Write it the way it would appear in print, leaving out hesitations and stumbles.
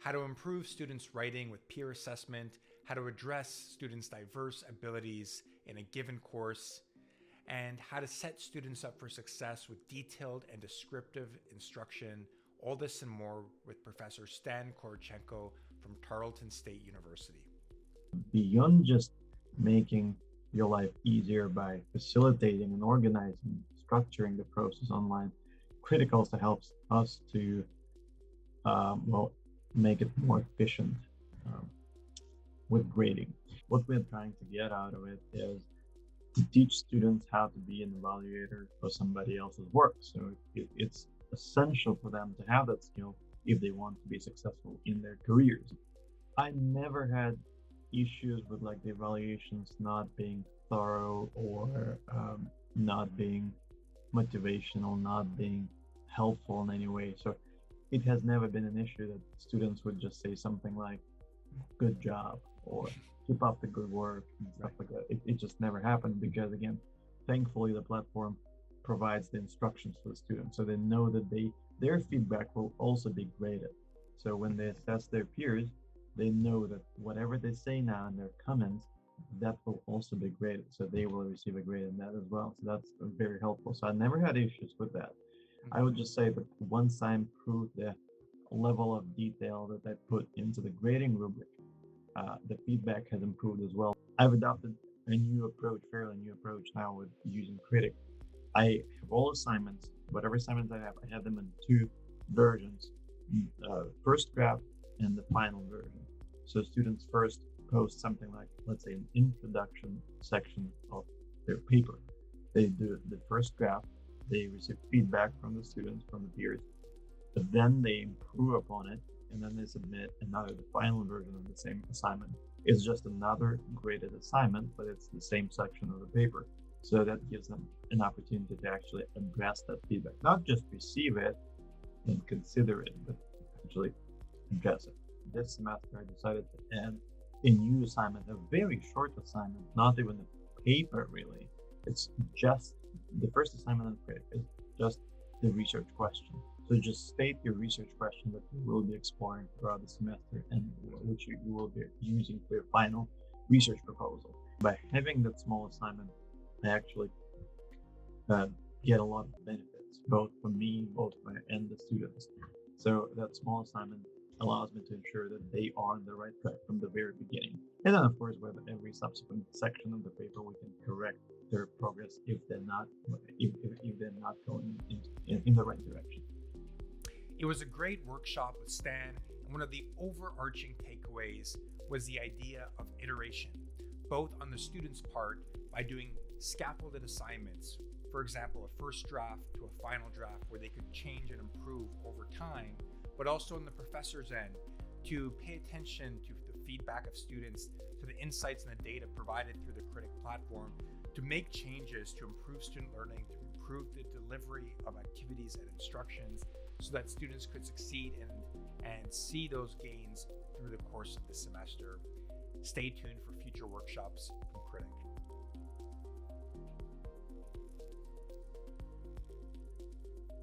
how to improve students' writing with peer assessment, how to address students' diverse abilities in a given course, and how to set students up for success with detailed and descriptive instruction. All this and more with Professor Stan Korotchenko from Tarleton State University. Beyond just making your life easier by facilitating and organizing, structuring the process online, Kritik also helps us to make it more efficient with grading. What we're trying to get out of it is to teach students how to be an evaluator for somebody else's work. So it's essential for them to have that skill if they want to be successful in their careers. I never had issues with like the evaluations not being thorough or not being motivational, not being helpful in any way. So it has never been an issue that students would just say something like, good job, or keep up the good work and stuff like that. It just never happened because, again, thankfully the platform provides the instructions for the students, so they know that their feedback will also be graded. So when they assess their peers, they know that whatever they say now in their comments, that will also be graded, so they will receive a grade in that as well. So that's very helpful. So I never had issues with that. I would just say that once I improved the level of detail that I put into the grading rubric, the feedback has improved as well. I've adopted a fairly new approach now with using Kritik. I have all assignments, whatever assignments I have them in two versions, first draft and the final version. So students first post something like, let's say, an introduction section of their paper. They do the first draft, they receive feedback from the students, from the peers, but then they improve upon it, and then they submit the final version of the same assignment. It's just another graded assignment, but it's the same section of the paper. So that gives them an opportunity to actually address that feedback, not just receive it and consider it, but actually address it. This semester, I decided to add a new assignment, a very short assignment, not even a paper really. It's just the first assignment on Kritik is just the research question. So just state your research question that you will be exploring throughout the semester and which you will be using for your final research proposal. By having that small assignment, I actually get a lot of benefits, both for me, and the students. So that small assignment allows me to ensure that they are on the right track from the very beginning. And then, of course, with every subsequent section of the paper, we can correct their progress if they're not going in the right direction. It was a great workshop with Stan, and one of the overarching takeaways was the idea of iteration, both on the student's part by doing scaffolded assignments, for example, a first draft to a final draft where they could change and improve over time, but also on the professor's end to pay attention to the feedback of students, to the insights and the data provided through the Kritik platform, to make changes to improve student learning, to improve the delivery of activities and instructions so that students could succeed and see those gains through the course of the semester. Stay tuned for future workshops from Kritik.